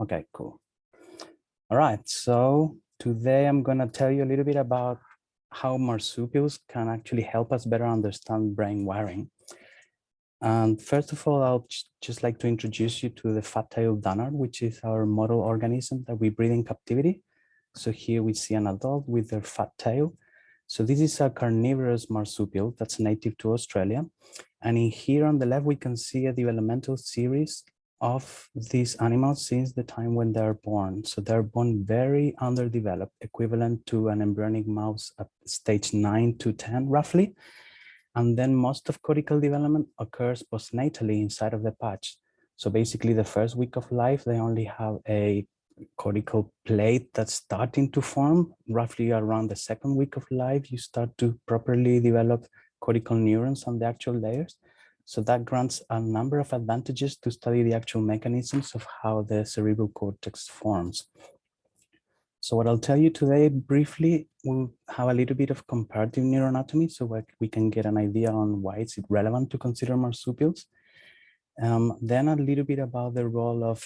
Okay, cool. All right, so today I'm going to tell you a little bit about how marsupials can actually help us better understand brain wiring. And first of all, I'll just like to introduce you to the fat-tailed dunnard, which is our model organism that we breed in captivity. So here we see an adult with their fat tail. So this is a carnivorous marsupial that's native to Australia. And in here on the left, we can see a developmental series of these animals since the time when they're born. So they're born very underdeveloped, equivalent to an embryonic mouse at stage 9 to 10, roughly. And then most of cortical development occurs postnatally inside of the patch. So basically the first week of life, they only have a cortical plate that's starting to form. Roughly around the second week of life, you start to properly develop cortical neurons on the actual layers. So that grants a number of advantages to study the actual mechanisms of how the cerebral cortex forms. So what I'll tell you today briefly, we'll have a little bit of comparative neuroanatomy so we can get an idea on why it's relevant to consider marsupials. Then a little bit about the role of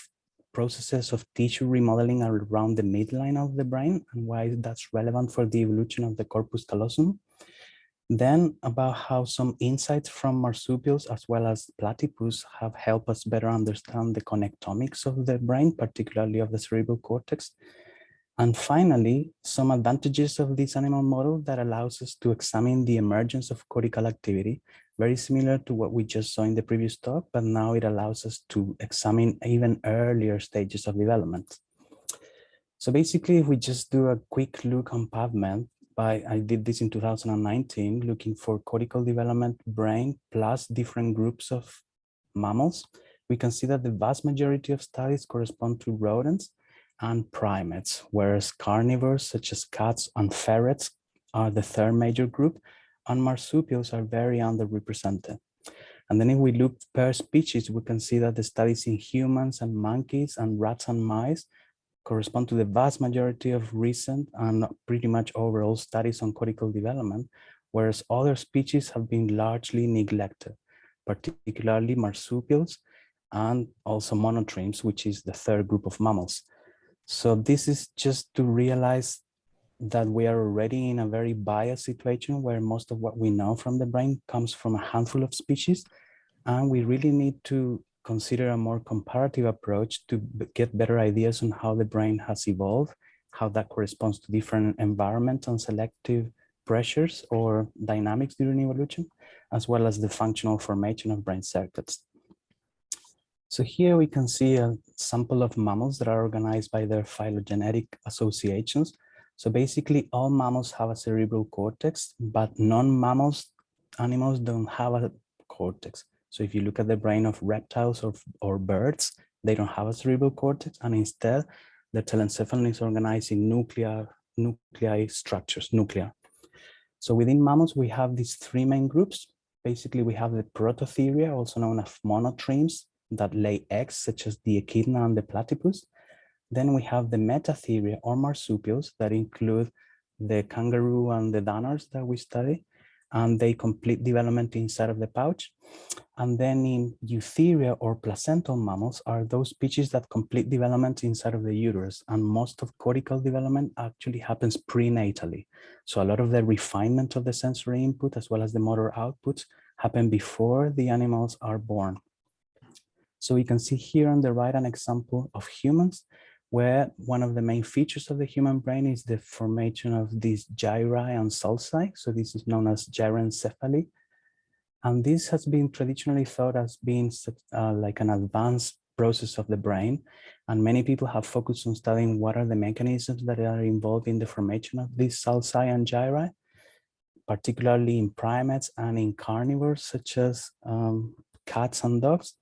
processes of tissue remodeling around the midline of the brain and why that's relevant for the evolution of the corpus callosum. Then about how some insights from marsupials as well as platypus have helped us better understand the connectomics of the brain, particularly of the cerebral cortex. And finally, some advantages of this animal model that allows us to examine the emergence of cortical activity, very similar to what we just saw in the previous talk, but now it allows us to examine even earlier stages of development. So basically, if we just do a quick look on PubMed, I did this in 2019, looking for cortical development brain plus different groups of mammals, we can see that the vast majority of studies correspond to rodents and primates, whereas carnivores such as cats and ferrets are the third major group, and marsupials are very underrepresented. And then if we look per species, we can see that the studies in humans and monkeys and rats and mice correspond to the vast majority of recent and pretty much overall studies on cortical development, whereas other species have been largely neglected, particularly marsupials and also monotremes, which is the third group of mammals. So this is just to realize that we are already in a very biased situation where most of what we know from the brain comes from a handful of species, and we really need to consider a more comparative approach to get better ideas on how the brain has evolved, how that corresponds to different environments and selective pressures or dynamics during evolution, as well as the functional formation of brain circuits. So here we can see a sample of mammals that are organized by their phylogenetic associations. So basically all mammals have a cerebral cortex, but non-mammals animals don't have a cortex. So if you look at the brain of reptiles or birds, they don't have a cerebral cortex, and instead the telencephalon is organized in nuclei structures, nuclei. So within mammals, we have these three main groups. Basically, we have the prototheria, also known as monotremes, that lay eggs, such as the echidna and the platypus. Then we have the metatheria or marsupials that include the kangaroo and the dunnards that we study, and they complete development inside of the pouch. And then in eutheria or placental mammals are those species that complete development inside of the uterus, and most of cortical development actually happens prenatally. So a lot of the refinement of the sensory input as well as the motor outputs happen before the animals are born. So we can see here on the right an example of humans, where one of the main features of the human brain is the formation of these gyri and sulci. So this is known as gyrencephaly. And this has been traditionally thought as being like an advanced process of the brain. And many people have focused on studying what are the mechanisms that are involved in the formation of these sulci and gyri, particularly in primates and in carnivores such as cats and dogs.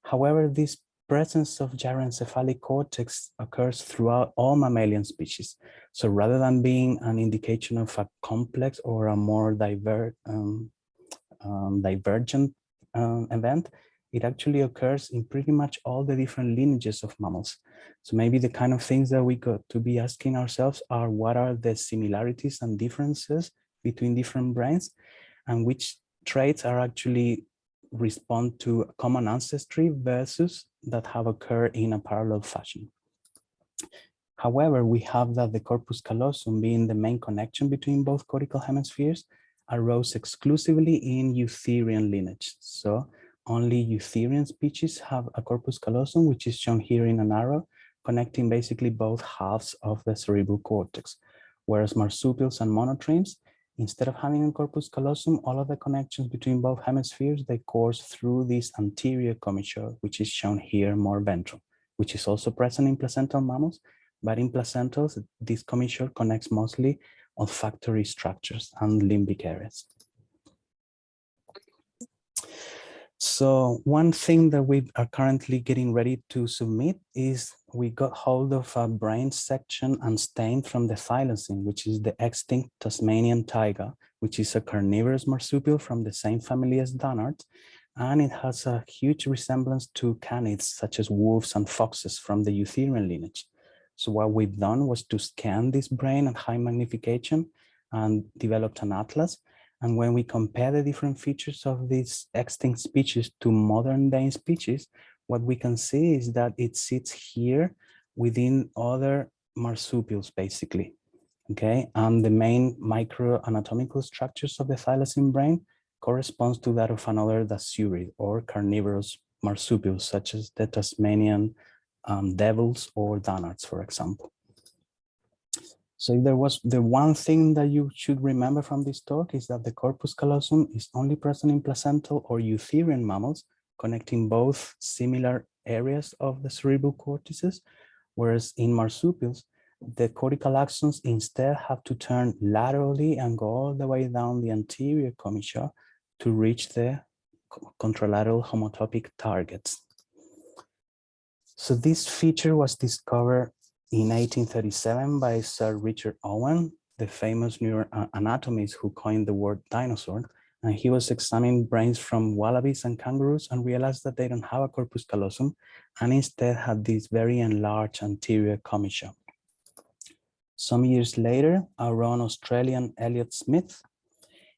However, this presence of gyrencephalic cortex occurs throughout all mammalian species. So rather than being an indication of a complex or a more divergent event, it actually occurs in pretty much all the different lineages of mammals. So maybe the kind of things that we got to be asking ourselves are what are the similarities and differences between different brains, and which traits are actually respond to common ancestry versus that have occurred in a parallel fashion. However, we have that the corpus callosum, being the main connection between both cortical hemispheres, arose exclusively in Eutherian lineage. So only Eutherian species have a corpus callosum, which is shown here in an arrow, connecting basically both halves of the cerebral cortex. Whereas marsupials and monotremes, instead of having a corpus callosum, all of the connections between both hemispheres, they course through this anterior commissure, which is shown here more ventral, which is also present in placental mammals. But in placentals, this commissure connects mostly olfactory structures and limbic areas. So one thing that we are currently getting ready to submit is we got hold of a brain section and stain from the thylacine, which is the extinct Tasmanian taiga, which is a carnivorous marsupial from the same family as Donards. And it has a huge resemblance to canids, such as wolves and foxes from the Eutherian lineage. So what we've done was to scan this brain at high magnification and developed an atlas. And when we compare the different features of these extinct species to modern day species, what we can see is that it sits here within other marsupials, basically. Okay, and the main microanatomical structures of the thylacine brain corresponds to that of another dasyurid or carnivorous marsupials, such as the Tasmanian devils or Donards, for example. So if there was the one thing that you should remember from this talk is that the corpus callosum is only present in placental or Eutherian mammals, connecting both similar areas of the cerebral cortices, whereas in marsupials, the cortical axons instead have to turn laterally and go all the way down the anterior commissure to reach the contralateral homotopic targets. So this feature was discovered in 1837 by Sir Richard Owen, the famous neuroanatomist who coined the word dinosaur. And he was examining brains from wallabies and kangaroos and realized that they don't have a corpus callosum and instead had this very enlarged anterior commissure. Some years later, our own Australian Elliot Smith,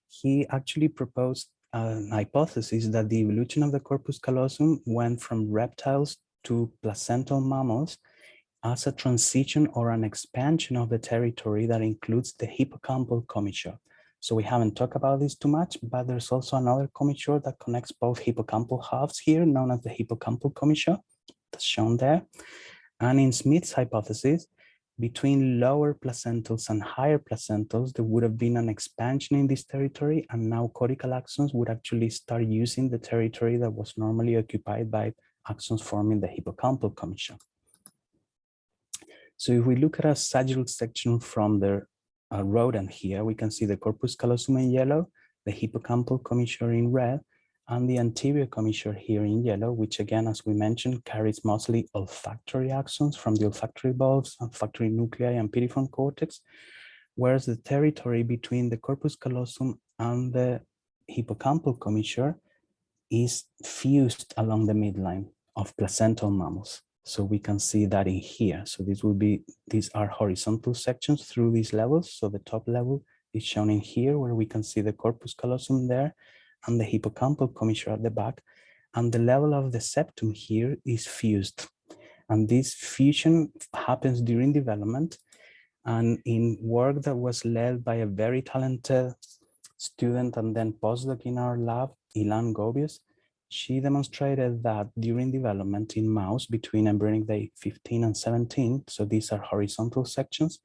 he actually proposed a hypothesis that the evolution of the corpus callosum went from reptiles to placental mammals as a transition or an expansion of the territory that includes the hippocampal commissure. So we haven't talked about this too much, but there's also another commissure that connects both hippocampal halves here, known as the hippocampal commissure, that's shown there. And in Smith's hypothesis, between lower placentals and higher placentals, there would have been an expansion in this territory, and now cortical axons would actually start using the territory that was normally occupied by axons forming the hippocampal commissure. So if we look at a sagittal section from the rodent here, we can see the corpus callosum in yellow, the hippocampal commissure in red, and the anterior commissure here in yellow, which again, as we mentioned, carries mostly olfactory axons from the olfactory bulbs, olfactory nuclei, and piriform cortex, whereas the territory between the corpus callosum and the hippocampal commissure is fused along the midline of placental mammals. So we can see that in here. So these are horizontal sections through these levels. So the top level is shown in here, where we can see the corpus callosum there and the hippocampal commissure at the back. And the level of the septum here is fused. And this fusion happens during development. And in work that was led by a very talented student and then postdoc in our lab, Ilan Gobius, she demonstrated that during development in mouse between embryonic day 15 and 17, so these are horizontal sections,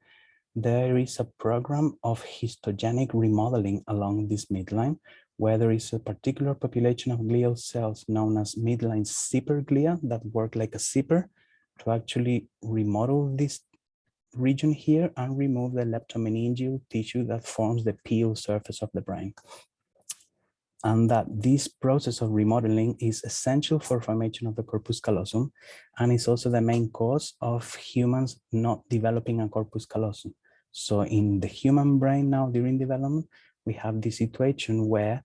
there is a program of histogenic remodeling along this midline, where there is a particular population of glial cells known as midline zipper glia that work like a zipper to actually remodel this region here and remove the leptomeningeal tissue that forms the peel surface of the brain. And that this process of remodeling is essential for formation of the corpus callosum, and is also the main cause of humans not developing a corpus callosum. So in the human brain now during development, we have this situation where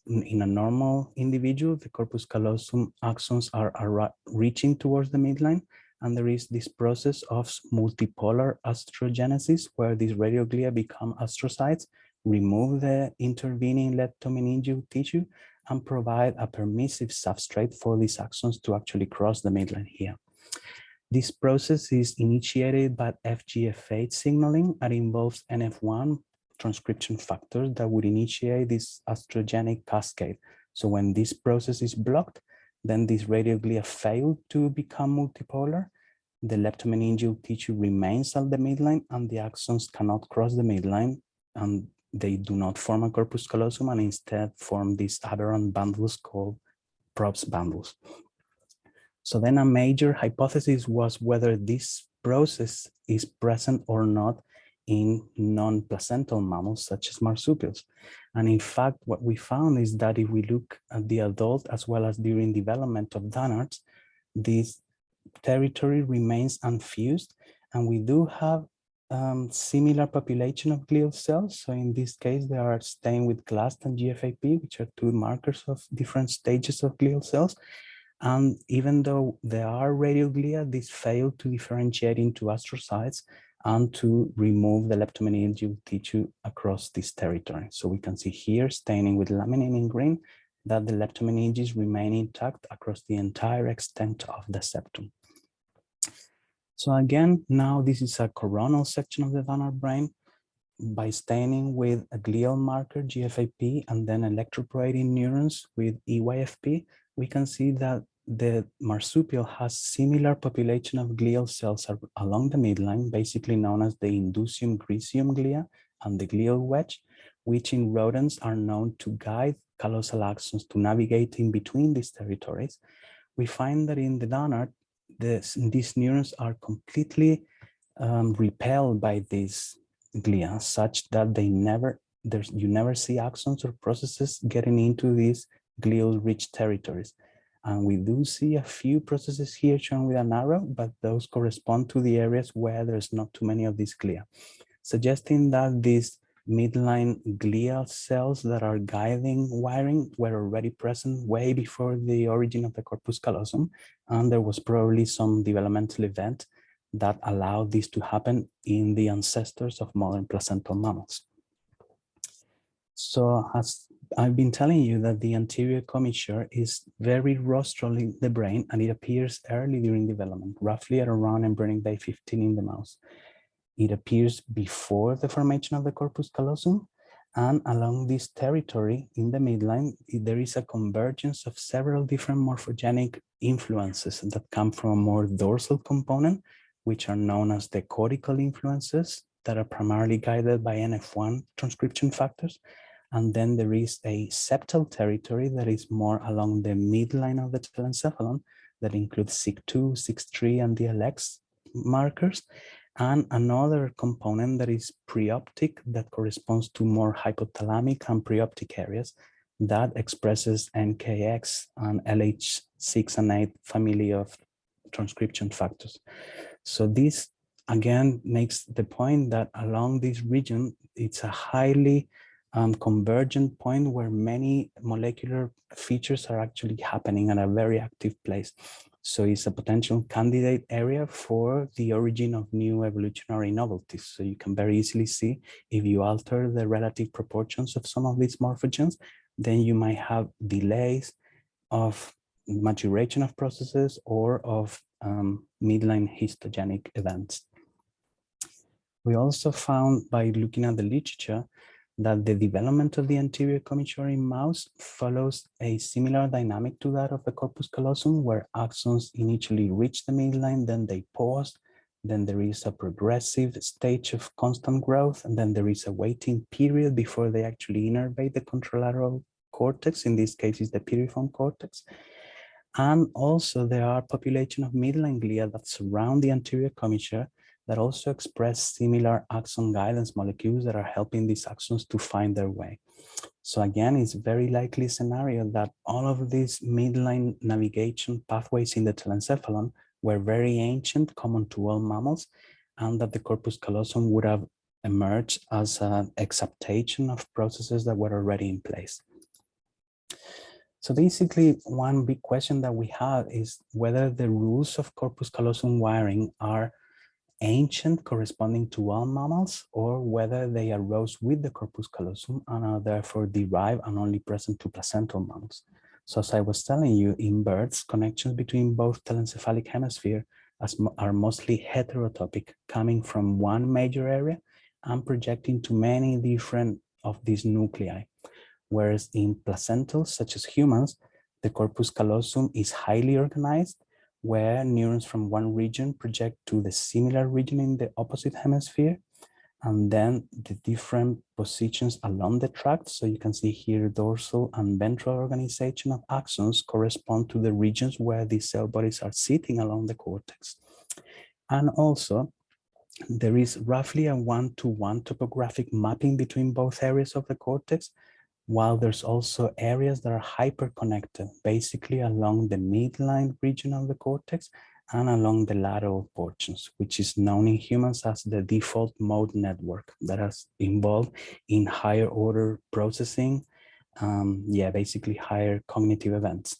in a normal individual, the corpus callosum axons are reaching towards the midline, and there is this process of multipolar astrogenesis where these radioglia become astrocytes, remove the intervening leptomeningeal tissue, and provide a permissive substrate for these axons to actually cross the midline here. This process is initiated by FGF8 signaling and involves NF1 transcription factors that would initiate this estrogenic cascade. So when this process is blocked, then these radioglia fail to become multipolar. The leptomeningeal tissue remains at the midline and the axons cannot cross the midline, and they do not form a corpus callosum and instead form these aberrant bundles called Probst bundles. So then a major hypothesis was whether this process is present or not in non-placental mammals such as marsupials. And in fact, what we found is that if we look at the adult as well as during development of Dannards, this territory remains unfused, and we do have similar population of glial cells. So in this case, they are staying with GLAST and GFAP, which are two markers of different stages of glial cells. And even though there are radioglia, these fail to differentiate into astrocytes and to remove the leptomeningeal tissue across this territory. So we can see here, staining with laminin in green, that the leptomeninges remain intact across the entire extent of the septum. So again, now this is a coronal section of the Dannard brain. By staining with a glial marker, GFAP, and then electroporating neurons with EYFP, we can see that the marsupial has similar population of glial cells along the midline, basically known as the indusium griseum glia and the glial wedge, which in rodents are known to guide callosal axons to navigate in between these territories. We find that in the Dannard, these neurons are completely repelled by these glia, such that you never see axons or processes getting into these glial-rich territories. And we do see a few processes here shown with an arrow, but those correspond to the areas where there's not too many of these glia, suggesting that these midline glial cells that are guiding wiring were already present way before the origin of the corpus callosum, and there was probably some developmental event that allowed this to happen in the ancestors of modern placental mammals. So as I've been telling you that the anterior commissure is very rostral in the brain, and it appears early during development, roughly at around embryonic day 15 in the mouse. It appears before the formation of the corpus callosum, and along this territory in the midline, there is a convergence of several different morphogenic influences that come from a more dorsal component, which are known as the cortical influences that are primarily guided by NF1 transcription factors. And then there is a septal territory that is more along the midline of the telencephalon that includes SIG2, SIG3, and the LX markers. And another component that is preoptic that corresponds to more hypothalamic and preoptic areas that expresses NKX and LH6 and 8 family of transcription factors. So this again makes the point that along this region, it's a highly convergent point where many molecular features are actually happening at a very active place. So it's a potential candidate area for the origin of new evolutionary novelties. So you can very easily see if you alter the relative proportions of some of these morphogens, then you might have delays of maturation of processes or of midline histogenic events. We also found by looking at the literature that the development of the anterior commissure in mouse follows a similar dynamic to that of the corpus callosum, where axons initially reach the midline, then they pause, then there is a progressive stage of constant growth, and then there is a waiting period before they actually innervate the contralateral cortex. In this case, is the piriform cortex. And also there are population of midline glia that surround the anterior commissure that also express similar axon guidance molecules that are helping these axons to find their way. So again, it's a very likely scenario that all of these midline navigation pathways in the telencephalon were very ancient, common to all mammals, and that the corpus callosum would have emerged as an exaptation of processes that were already in place. So basically, one big question that we have is whether the rules of corpus callosum wiring are ancient, corresponding to all mammals, or whether they arose with the corpus callosum and are therefore derived and only present to placental mammals. So as I was telling you, in birds, connections between both telencephalic hemisphere are mostly heterotopic, coming from one major area and projecting to many different of these nuclei. Whereas in placentals, such as humans, the corpus callosum is highly organized, where neurons from one region project to the similar region in the opposite hemisphere, and then the different positions along the tract. So you can see here dorsal and ventral organization of axons correspond to the regions where these cell bodies are sitting along the cortex. And also, there is roughly a one-to-one topographic mapping between both areas of the cortex, while there's also areas that are hyperconnected, basically along the midline region of the cortex and along the lateral portions, which is known in humans as the default mode network that is involved in higher order processing, basically higher cognitive events.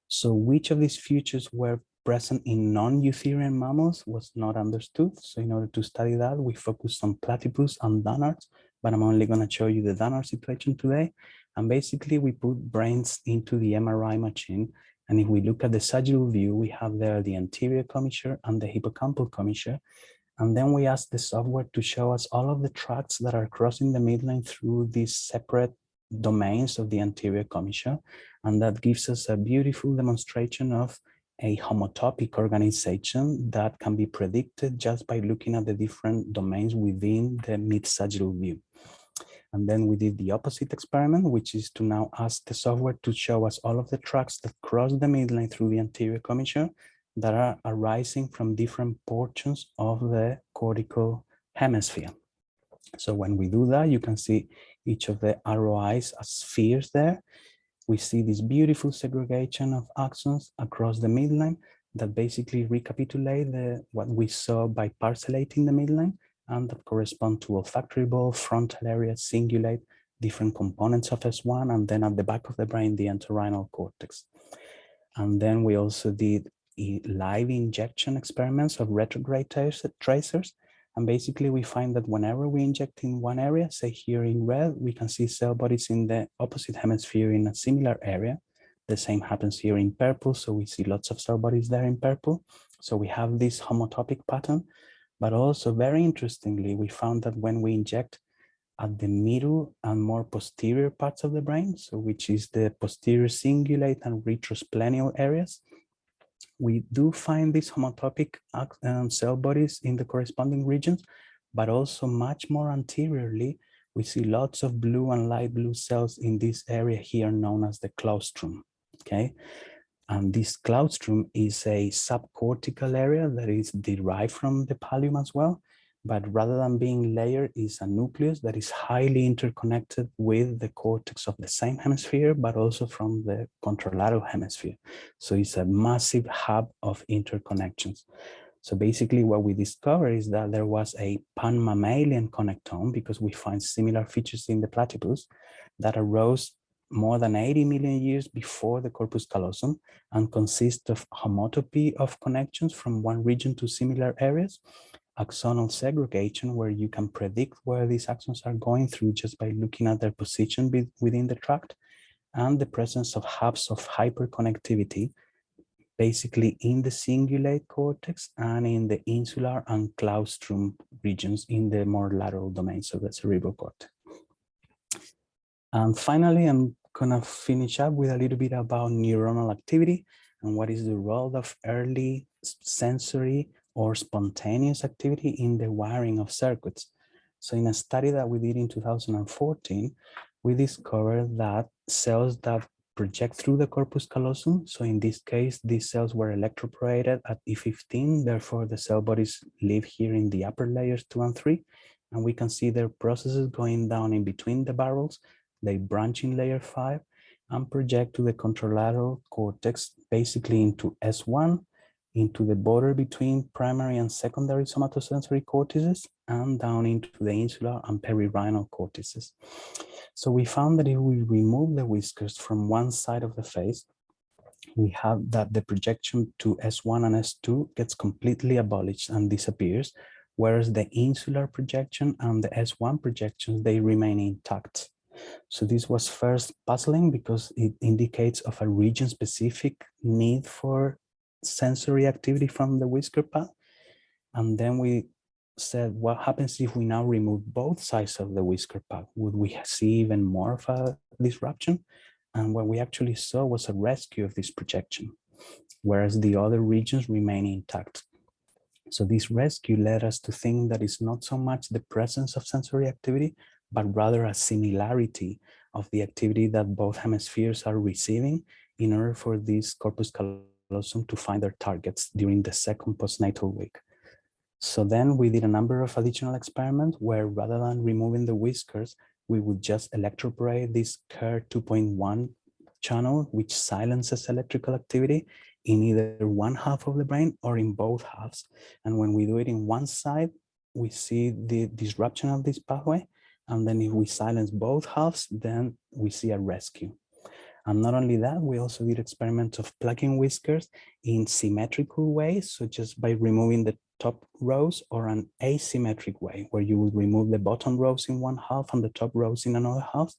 So which of these features were present in non-eutherian mammals was not understood. So in order to study that, we focused on platypus and donards, but I'm only going to show you the donor situation today. And basically we put brains into the MRI machine. And if we look at the sagittal view, we have there the anterior commissure and the hippocampal commissure. And then we ask the software to show us all of the tracts that are crossing the midline through these separate domains of the anterior commissure. And that gives us a beautiful demonstration of a homotopic organization that can be predicted just by looking at the different domains within the mid-sagittal view. And then we did the opposite experiment, which is to now ask the software to show us all of the tracts that cross the midline through the anterior commissure that are arising from different portions of the cortical hemisphere. So when we do that, you can see each of the ROIs as spheres there. We see this beautiful segregation of axons across the midline that basically recapitulate what we saw by parcellating the midline, and that correspond to olfactory bulb, frontal area, cingulate, different components of S1, and then at the back of the brain, the entorhinal cortex. And then we also did live injection experiments of retrograde tracers. And basically we find that whenever we inject in one area, say here in red, we can see cell bodies in the opposite hemisphere in a similar area. The same happens here in purple. So we see lots of cell bodies there in purple. So we have this homotopic pattern, but also very interestingly, we found that when we inject at the middle and more posterior parts of the brain, so which is the posterior cingulate and retrosplenial areas, we do find these homotopic cell bodies in the corresponding regions, but also much more anteriorly, we see lots of blue and light blue cells in this area here known as the claustrum, okay? And this claustrum is a subcortical area that is derived from the pallium as well, but rather than being layered, is a nucleus that is highly interconnected with the cortex of the same hemisphere, but also from the contralateral hemisphere. So it's a massive hub of interconnections. So basically what we discovered is that there was a pan-mammalian connectome, because we find similar features in the platypus, that arose more than 80 million years before the corpus callosum and consists of homotopy of connections from one region to similar areas, axonal segregation, where you can predict where these axons are going through just by looking at their position within the tract, and the presence of hubs of hyperconnectivity, basically in the cingulate cortex and in the insular and claustrum regions in the more lateral domains of the cerebral cortex. And finally, I'm gonna finish up with a little bit about neuronal activity and what is the role of early sensory or spontaneous activity in the wiring of circuits. So in a study that we did in 2014, we discovered that cells that project through the corpus callosum, so in this case, these cells were electroporated at E15, therefore the cell bodies live here in the upper layers 2 and 3, and we can see their processes going down in between the barrels. They branch in layer 5 and project to the contralateral cortex, basically into S1, into the border between primary and secondary somatosensory cortices, and down into the insular and perirhinal cortices. So we found that if we remove the whiskers from one side of the face, we have that the projection to S1 and S2 gets completely abolished and disappears, whereas the insular projection and the S1 projections, they remain intact. So this was first puzzling because it indicates of a region-specific need for sensory activity from the whisker pad. And then we said, what happens if we now remove both sides of the whisker pad? Would we see even more of a disruption? And what we actually saw was a rescue of this projection, whereas the other regions remain intact. So this rescue led us to think that it's not so much the presence of sensory activity, but rather a similarity of the activity that both hemispheres are receiving in order for this corpus callosum to find their targets during the second postnatal week. So then we did a number of additional experiments where rather than removing the whiskers, we would just electroporate this KER 2.1 channel, which silences electrical activity in either one half of the brain or in both halves. And when we do it in one side, we see the disruption of this pathway. And then if we silence both halves, then we see a rescue. And not only that, we also did experiments of plugging whiskers in symmetrical ways, such as by removing the top rows, or an asymmetric way, where you would remove the bottom rows in one half and the top rows in another half.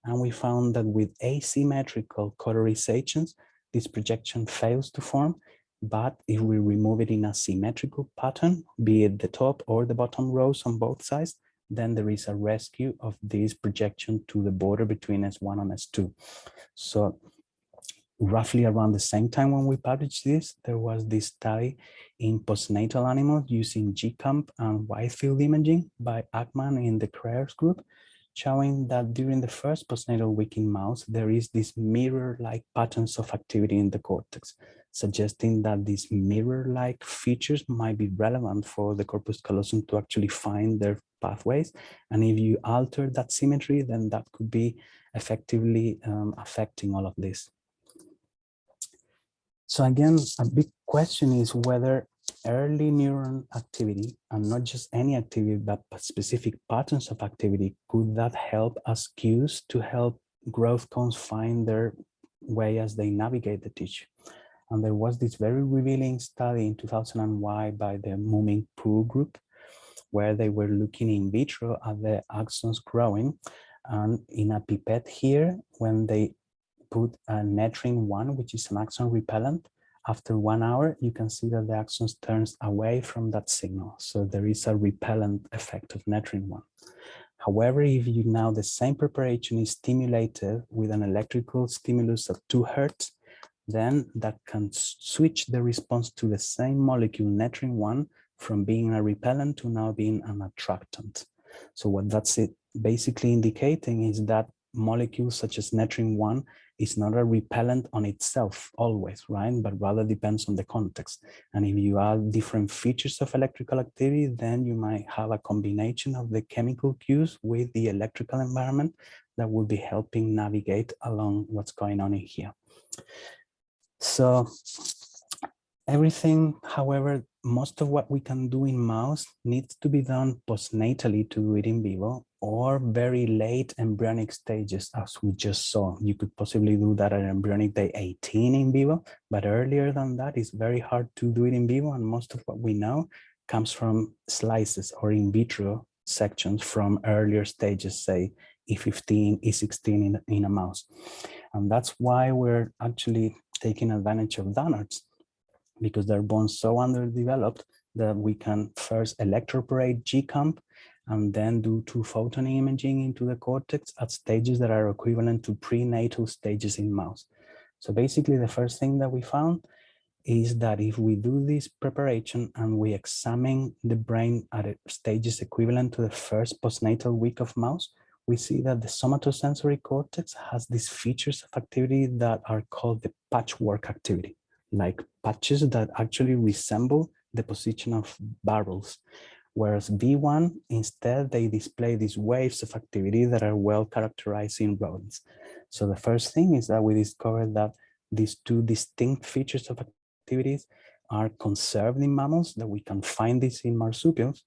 And we found that with asymmetrical cauterizations, this projection fails to form. But if we remove it in a symmetrical pattern, be it the top or the bottom rows on both sides, then there is a rescue of this projection to the border between S1 and S2. So roughly around the same time when we published this, there was this study in postnatal animals using GCAMP and wide field imaging by Ackman in the Creers group, showing that during the first postnatal week in mouse, there is this mirror-like patterns of activity in the cortex, suggesting that these mirror-like features might be relevant for the corpus callosum to actually find their pathways. And if you alter that symmetry, then that could be effectively affecting all of this. So again, a big question is whether early neuron activity, and not just any activity, but specific patterns of activity, could that help as cues to help growth cones find their way as they navigate the tissue? And there was this very revealing study in 2001 by the Muming Poo group, where they were looking in vitro at the axons growing. And in a pipette here, when they put a netrin-1, which is an axon repellent, after 1 hour, you can see that the axons turns away from that signal. So there is a repellent effect of netrin-1. However, if you now the same preparation is stimulated with an electrical stimulus of 2 Hertz, then that can switch the response to the same molecule netrin-1 from being a repellent to now being an attractant. So what that's it basically indicating is that molecules such as netrin-1 is not a repellent on itself always, right? But rather depends on the context. And if you add different features of electrical activity, then you might have a combination of the chemical cues with the electrical environment that will be helping navigate along what's going on in here. So everything, however, most of what we can do in mouse needs to be done postnatally to do it in vivo, or very late embryonic stages, as we just saw. You could possibly do that at embryonic day 18 in vivo, but earlier than that, it's very hard to do it in vivo, and most of what we know comes from slices or in vitro sections from earlier stages, say E15, E16 in a mouse. And that's why we're actually taking advantage of donors, because they're bones so underdeveloped that we can first electroporate GCAMP and then do 2-photon imaging into the cortex at stages that are equivalent to prenatal stages in mouse. So basically the first thing that we found is that if we do this preparation and we examine the brain at stages equivalent to the first postnatal week of mouse, we see that the somatosensory cortex has these features of activity that are called the patchwork activity, like patches that actually resemble the position of barrels. Whereas B1, instead, they display these waves of activity that are well characterized in rodents. So the first thing is that we discovered that these two distinct features of activities are conserved in mammals, that we can find this in marsupials.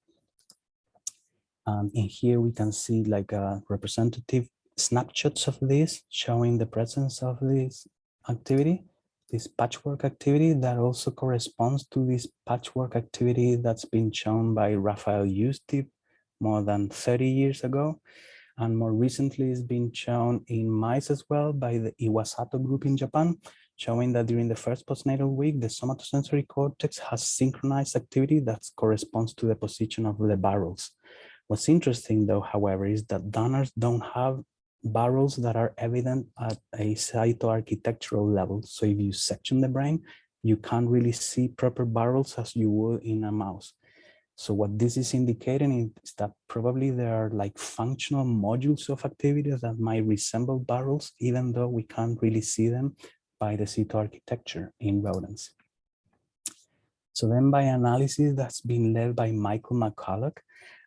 And in here we can see like a representative snapshots of this, showing the presence of this activity, this patchwork activity that also corresponds to this patchwork activity that's been shown by Raphael Eustib more than 30 years ago. And more recently it's been shown in mice as well by the Iwasato group in Japan, showing that during the first postnatal week, the somatosensory cortex has synchronized activity that corresponds to the position of the barrels. What's interesting though, however, is that donors don't have barrels that are evident at a cytoarchitectural level. So if you section the brain, you can't really see proper barrels as you would in a mouse. So what this is indicating is that probably there are like functional modules of activities that might resemble barrels, even though we can't really see them by the cytoarchitecture in rodents. So then by analysis that's been led by Michael McCulloch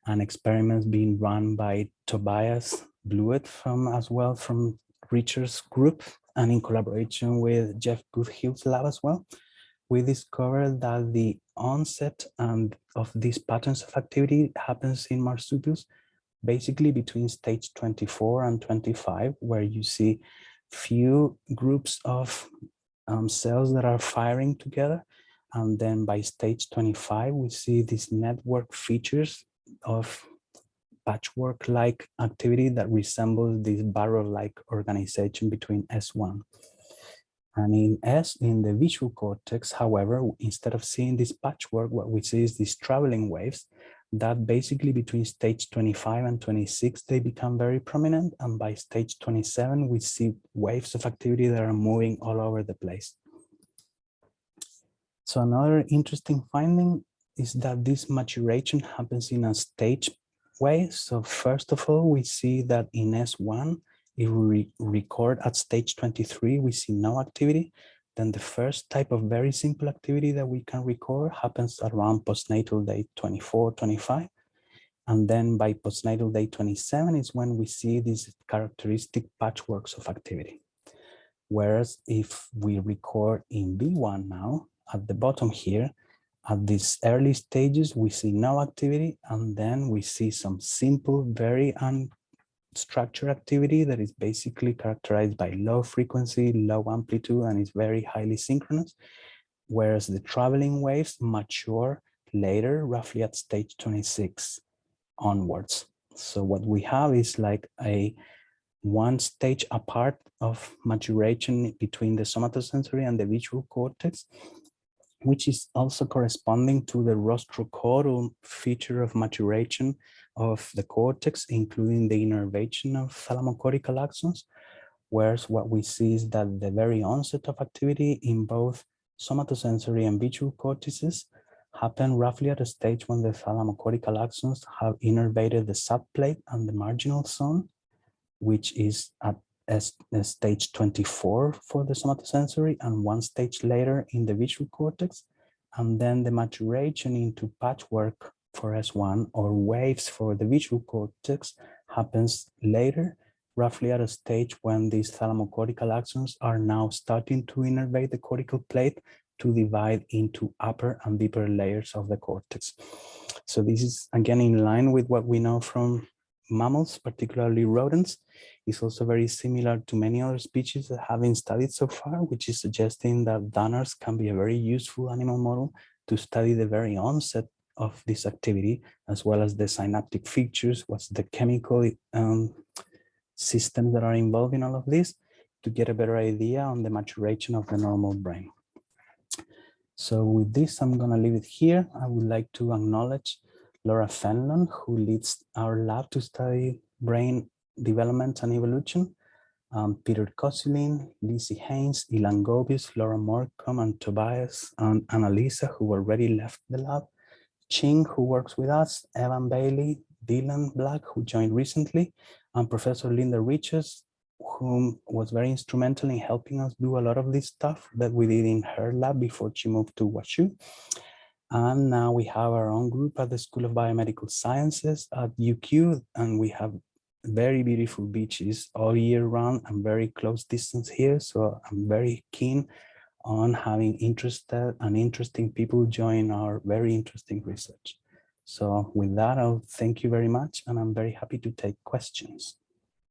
and experiments being run by Tobias Blewett as well from Richard's group and in collaboration with Jeff Goothill's lab as well, we discovered that the onset of these patterns of activity happens in marsupials basically between stage 24 and 25, where you see few groups of cells that are firing together. And then by stage 25, we see these network features of patchwork-like activity that resembles this barrel-like organization between S1. And in the visual cortex, however, instead of seeing this patchwork, what we see is these traveling waves that basically between stage 25 and 26, they become very prominent. And by stage 27, we see waves of activity that are moving all over the place. So another interesting finding is that this maturation happens in a stage way. So first of all, we see that in S1, if we record at stage 23, we see no activity. Then the first type of very simple activity that we can record happens around postnatal day 24, 25. And then by postnatal day 27 is when we see these characteristic patchworks of activity. Whereas if we record in B1 now, at the bottom here, at these early stages, we see no activity, and then we see some simple, very unstructured activity that is basically characterized by low frequency, low amplitude, and is very highly synchronous. Whereas the traveling waves mature later, roughly at stage 26 onwards. So what we have is like a one stage apart of maturation between the somatosensory and the visual cortex, which is also corresponding to the rostrocaudal feature of maturation of the cortex, including the innervation of thalamocortical axons. Whereas what we see is that the very onset of activity in both somatosensory and visual cortices happen roughly at a stage when the thalamocortical axons have innervated the subplate and the marginal zone, which is at stage 24 for the somatosensory and one stage later in the visual cortex. And then the maturation into patchwork for S1 or waves for the visual cortex happens later, roughly at a stage when these thalamocortical axons are now starting to innervate the cortical plate to divide into upper and deeper layers of the cortex. So this is again in line with what we know from mammals, particularly rodents. Is also very similar to many other species that have been studied so far, which is suggesting that donors can be a very useful animal model to study the very onset of this activity, as well as the synaptic features, what's the chemical systems that are involved in all of this, to get a better idea on the maturation of the normal brain. So with this, I'm gonna leave it here. I would like to acknowledge Laura Fenlon, who leads our lab to study brain development and evolution, Peter Kosilin, Lizzie Haynes, Ilan Gobius, Laura Morcom, and Tobias, and Annalisa, who already left the lab, Ching, who works with us, Evan Bailey, Dylan Black, who joined recently, and Professor Linda Riches, whom was very instrumental in helping us do a lot of this stuff that we did in her lab before she moved to WashU. And now we have our own group at the School of Biomedical Sciences at UQ, and we have very beautiful beaches all year round and very close distance here. So I'm very keen on having interested and interesting people join our very interesting research. So with that, I'll thank you very much, and I'm very happy to take questions.